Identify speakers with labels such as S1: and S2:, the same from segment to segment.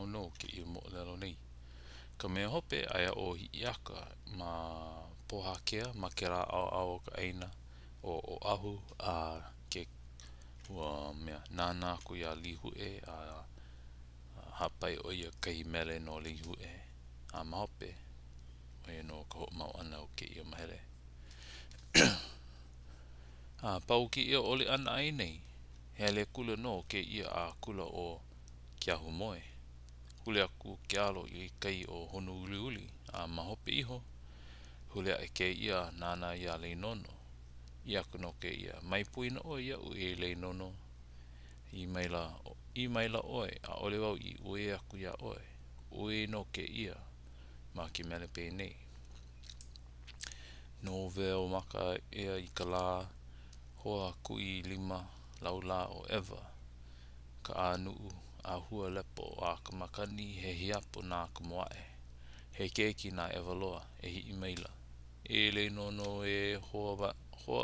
S1: mau no ke ia mo lelo nei. Ka mea hope aia o hiiaka ma pohakea ma ke rā au ka aina o ahu a ke ua mea nānā ku ia lihu a hapai o ia kai mele no lihu a mahope o ia no ka ho mau ana o ke ia mahere. Pau ki ia oli ana ai nei, hele kula no ke ia a kula o kia humoe. Hule aku ke alo i kai o honu uli uli a mahope iho, hule a ke ia nana ia lei nono. Ia kuno ke ia mai puina o ia u e lei nono i maila oe a ole wau i ue aku ia oe. Ue no ke ia ma ki mele pe nei. No veo maka ea i ka la hoa kui lima laula o ever. Ka anuu a hua lepo a ka makani he hiapo nā ka moae. He keiki nā evaloa e hi i maila. E le nono e hoa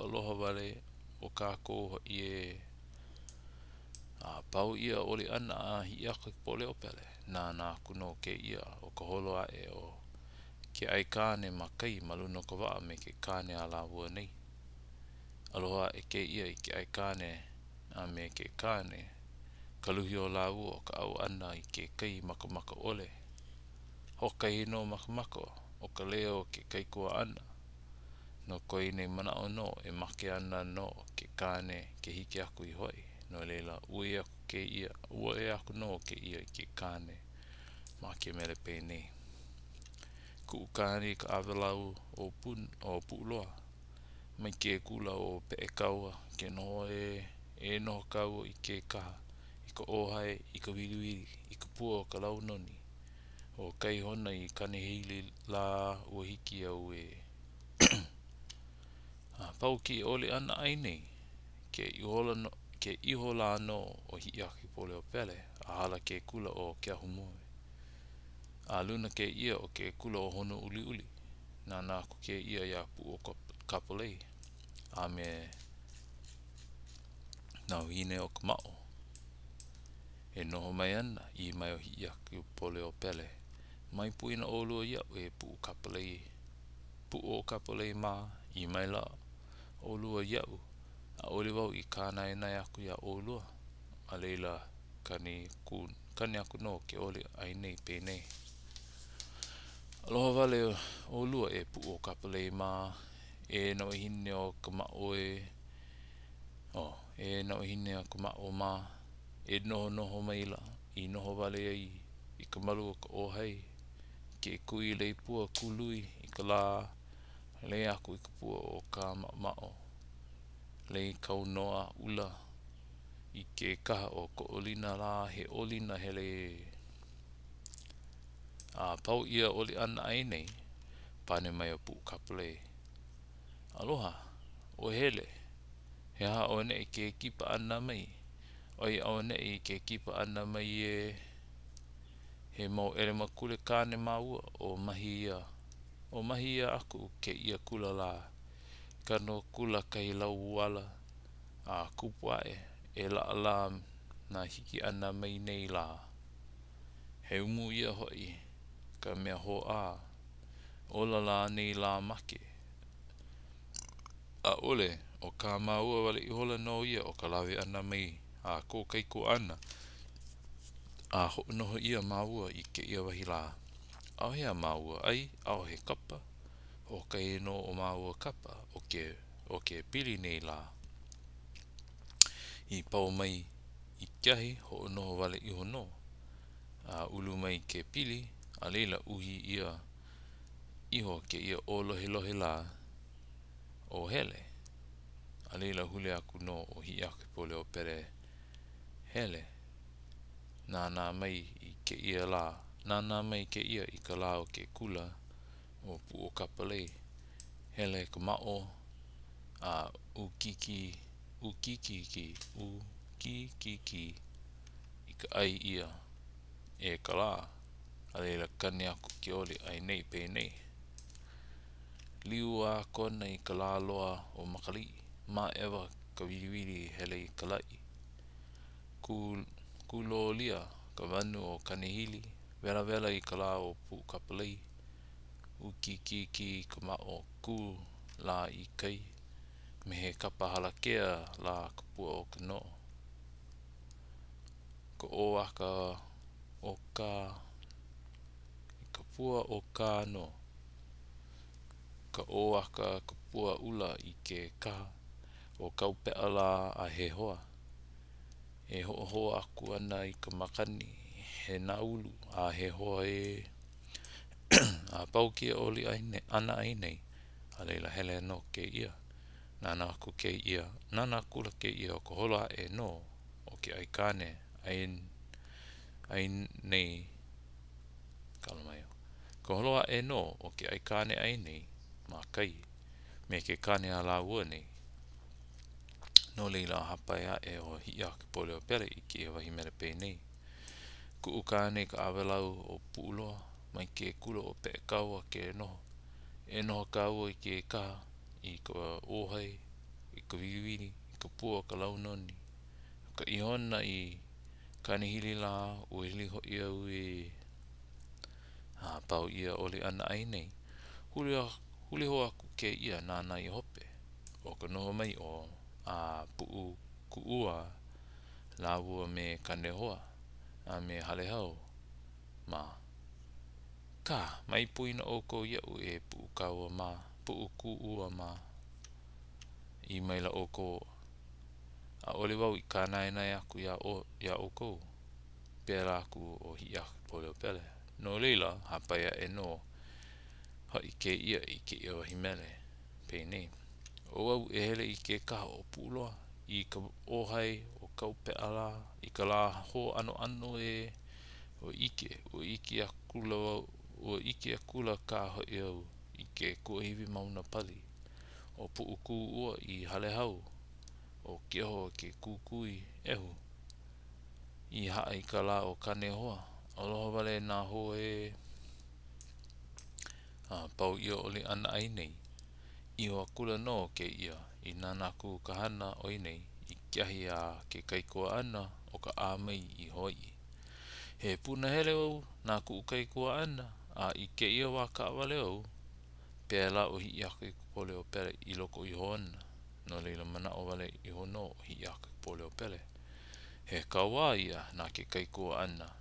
S1: aloha wale o kako i pau ia oli ana a hi aka pole o pele. Nā kuno ke ia o ka holo ae o ke ai kāne makai maluna ka waa me ke kāne a la wua nei. Aloha e ke ia i ke ai kāne a me ke kāne kaluhi o la ua ka au ana i ke kai maka ole. Hokai no maka o ka leo ke kai kua ana. No koi nei mana o no e make ana no ke kāne ke hiki aku i hoi. No leila ue aku ke ia, ue aku no ke ia i ke kāne ma ke mele pe nei. Ku kāne ka awelau o puuloa. Mai ke kula o pe e kaua ke noho e noho kaua i ke kaha. I ka ohai, i ka wiriwiri, i ka pua o ka launoni. O kai hona i kane hili la ua hiki au pau ki ole ana ai nei. Ke iho la no o hi aki pole o pele. A hala ke kula o kia humoe. A luna ke ia o ke kula o hono uli uli. Nā ku ke ia ia pu o kapolei. A me nau hine o ka mao. E noho mai ana i mai o hi aki pole o pele. Mai puina o lua ia e pu o kapolei ma i mai la o lua iau. A ole wau i kāna e nai aku ia o lua. A leila kani aku no ke ole ai nei pe nei. Aloha wale o lua e pu o kapolei ma e no hine o ka mao e no hine o ka mao ma e noho maila i noho wale i ka malu o ka ohai ke kui lei pua kului i ka la le aku i ka pua o ka mao lei kau noa ula i ke kaha o ko olina la he olina hele pau ia oli ana ai nei pane mai o pu kapolei. Aloha o hele he ha o ne ke kipa ana mai oi o ne i ke kipa ana mai he mau ele makule kane maua o mahi ia aku ke ia kula la kano kula kai lau wala a kupua e la ala na hiki ana mai nei la he umu ia hoi ka mea ho a ola la nei la make a ole o ka maua wale i hola no ia o ka lawe ana mai a ko kai ko ana a ho noho ia maua i ke ia wahi la au hea maua ai au he kapa o kai no o maua kapa o ke pili nei la i pau mai i kiahi ho noho wale i hono a ulu mai ke pili a leila uhi ia iho ke ia o lohe la o hele a leila hule aku no o hi aku pole o pere hele nānā mai i ke ia la nānā mai ke ia i ka la o ke kula o pu o kapolei hele ka mao a ukiki i ka ai ia e ka la a leila kani aku ke oli ai nei pe nei liu a kona i ka la loa o makali ma ewa ka wiriwiri hele i ka lai ku lo lia ka wanu o kanihili, wela I ka la o pu kapalei, uki ki ka ma o ku la I kai, me he kapa halakea la ka pua o ka no. Ka o aka o ka pua o ka no. Ka o aka ka pua ula I ke ka, o kaupea la a he hoa. E ho aku ana I ka makani, he naulu a he hoa a paukia oli ana ai nei, a leila hele no ke ia. Nana aku ke ia, nana kula ke ia o ka hola no, o ke aikane, ai nei, kalamai au. Ka holoa no, o ke aikane ai nei, ma kai, me ke kane a la ua nei. No leila hapai o hi'a ke pole o pere I ke wahi mele pe nei. Ku ukane ka awelau o puuloa, mai ke kula o pe kaua ke noho. E noho kaua I ke ka, I ka ohai, I ka wiwiri, I ka pua o ka launoni. Ka ihona I kanihili la, o hili ho ia ui, pau ia oli ana ai nei. Huli ho aku ke ia nana I hope. O ka noho mai o puu kuua, lawua me kanehoa, a me halehau, ma ka, mai puina o ko iau e puu kaua ma, puu kuua ma, I maila o ko, a oli wau I kānaenai aku ia o ko, pēra aku o hi'a pole o pele. No leila, hapaia no, hoi ke ia I ke ia wahi mele, pe nei. O au e hele I ke kaha o puuloa, I ka ohai o kaupea la, I ka la ho ano o iki a kula ka hoi au, I ke kuahiwi mauna pali, o puu kuua I halehau, o ke ho ke kukui ehu, I haa I ka la o kanehoa, aloha wale nā ho pau ia oli ana ai nei, I hoa kula no ke ia, I nana ku kahana oi nei, I kiahi a ke kaikua ana o ka āmai I hoi. He puna hele au, nā ku kaikua ana, a I ke ia wā ka wale au, pēla o hi ake pole o pele I loko I hoana, no leila mana o wale I hono o hi ake pole o pele. He kaua ia nā ke kaikua ana,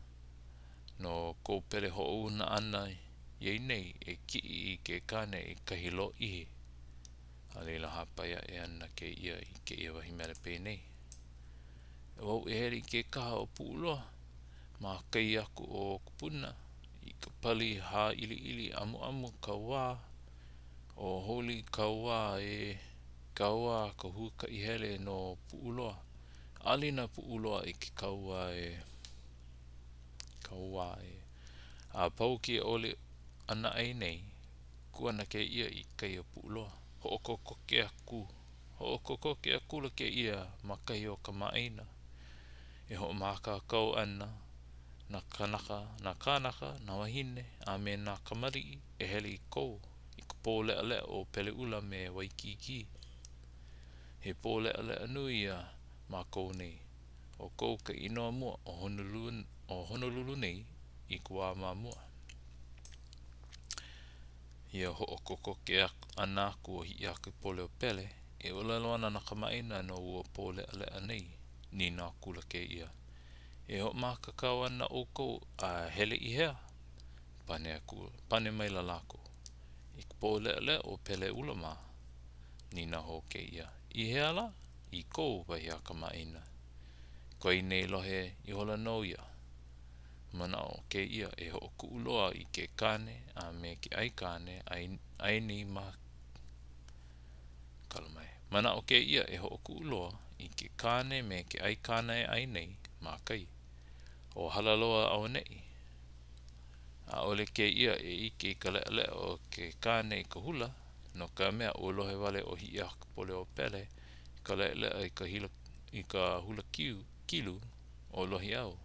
S1: no kou pele ho una ana, Iei nei e ki I ke kane I kahi lo ihi. A leila hapaia ana ke ia I ke ia wahi mele pe nei. E wau e heri ke kaha o puuloa, ma kai aku o kupuna, I ka pali ha ili amu kaua, o holi kaua kaua ka huka I hele no puuloa. Alina puuloa I ke kaua a pauki oli ana ai nei, kuana ke ia I kai o puuloa. Ho'okokoke aku la ke ia ma kai o ka maina. E ho makakau ana, na kanaka, na wahine, a me na kamari e hele I kou, I ka pō lea o pele ula me waikiki. He pō lea nui ia ma kou nei, o kou ka inoa mua o Honolulu nei I kua mamua. Ia ho'okokoke ana aku o hi ake pole o pele, e olelo ana na ka maina no ua pō lea nei, ni nā kula ke ia. E ho makakau ana o kou a hele I hea, pane maila lako. I ka pō lea o pele ulama, ni nā ho ke ia. I hea la, I kou wahi a ka maina. Koi nei lohe I hola no ia. Mana o ke ia e ho kuuloa I ke kane, a me ke ai kane, ai ni ma kalamai. Mana o ke ia e ho kuuloa I ke kane me ke ai kane ai nei, ma kai. O halaloa au nei. A ole ke ia e ike I ka lea o ke kane I ka hula, no ka mea o lohe wale o hi a pole o pele, ka lea I ka hula kilu o lohi au.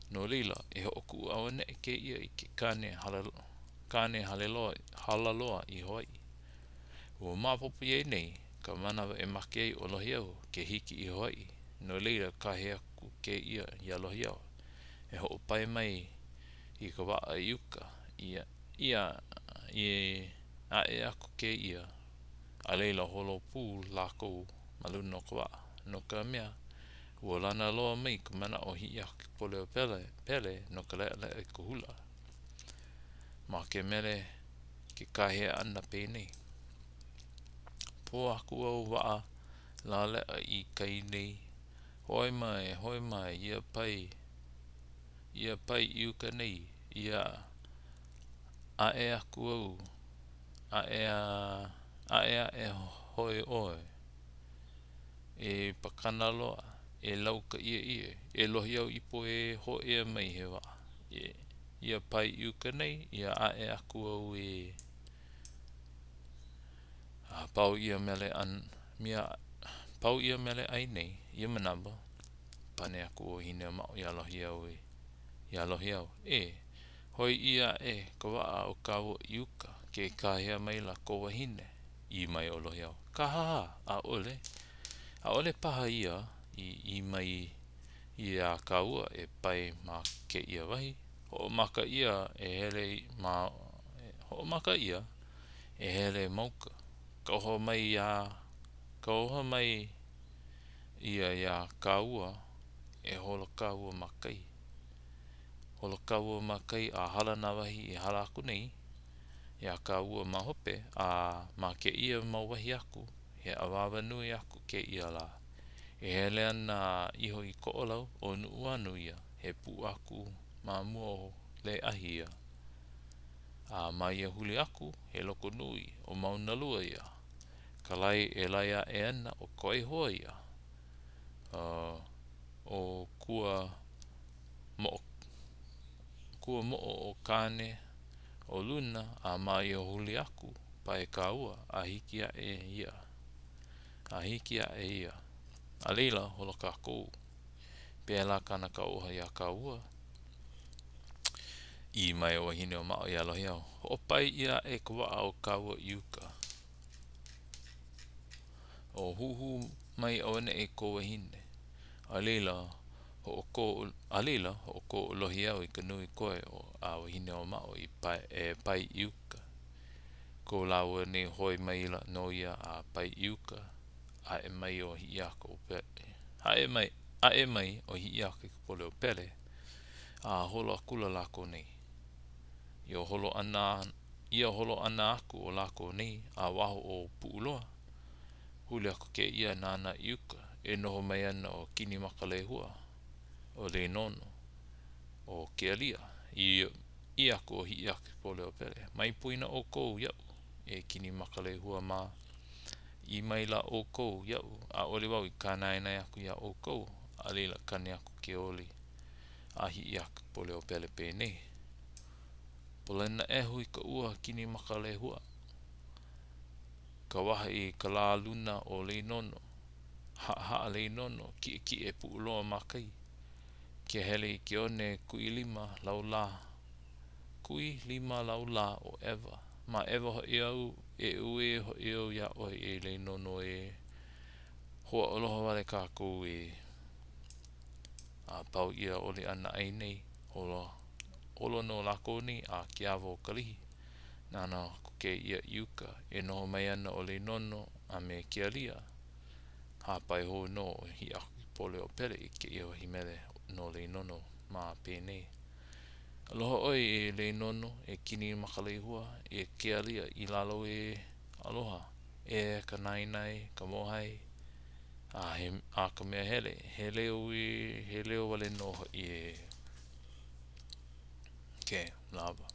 S1: No leila e ho ku au ne ke ia I ke kane halaloa I hoi. Ua mapopo I nei, ka manawa e make ai o lohi au ke hiki I hoi. No leila ka he aku ke ia I lohi au. E ho pai mai i ka waa iuka ia i a e aku ke ia a leila holo pū lākou maluna no ka waa no ka mea ua lana loa mai ka mana o hi aku ki pole o pele no ka lea i ka hula ma ke mere ke kahea ana pēnei po aku au waa la lea i kai nei hoi mai ia pai iuka nei ia a e aku au a e hoi oe e pakana loa e lauka ia e lohi au ipo e ho e mai he waa ia pai iuka nei ia a e aku au pau ia mele pau ia mele ai nei ia manaba pane aku o hine mao ia lohi au hoi ia ka waa o kaua iuka ke kahea mai la ko wahine I mai o lohi au ka haha a ole paha ia I mai ia kaua e pai ma ke ia wahi ho maka ia e hele mauka ka oho mai ia kaua e holo kaua makai a hala na wahi e hala aku nei ia kaua ma hope ma ke ia mau wahi aku he awawa nui aku ke ia la e hele ana iho I ko olau o nuu anu ia he pu aku ma mua o le ahi ia ma ia huli aku he loko nui o mauna lua ia kalai e laia e ana o koi hoa ia o kua mo'o o kane o luna ma ia huli aku pai kaua a hiki a ia a leila holo kākou pēla kana ka oha ia kaua I mai o hine o mao ia lohi au ho pai ia e ka waa o kaua iuka o huhu mai o ne e ko wahine a leila ho ko lohi au I ka nui koe o a wahine o mao I pai iuka ko laua ne hoi mai la no ia a pai iuka a e mai o hi ako a e mai o hi ako I ka pole o pele a holo akula lako nei ia holo ana aku o lako nei a waho o puuloa huli aku ke ia nana iuka e noho mai ana o kini makalehua o le nono o ke alia I aku o hi aku pole o pele mai puina o kou iau e kini makalehua ma I mai la o kou iau a ole wau I kanaina aku ia o kou a leila kane aku ke oli a hi aku pole o pele pēnei polena e hui ka ua kini makalehua ka waha I ka la luna o le nono haa le nono ki e puuloa makai ke hele I ke one kui lima lau la o ewa ma ewa ho iau e ue ho iau ia oi e le nono hoa oloha wale kākou a pau ia ole ana ai nei holo no lako ni a kiawo kalihi nana ke ia iuka e noho mai ana o le nono a me ke alia hapai ho no hi aku pole o pele I ke ia wahi mele no le nono ma pēnei aloha oi e le nono e kini makalehua e ke alia I lalo aloha e ka nainai ka mohai a ka mea he leo wale no ke lava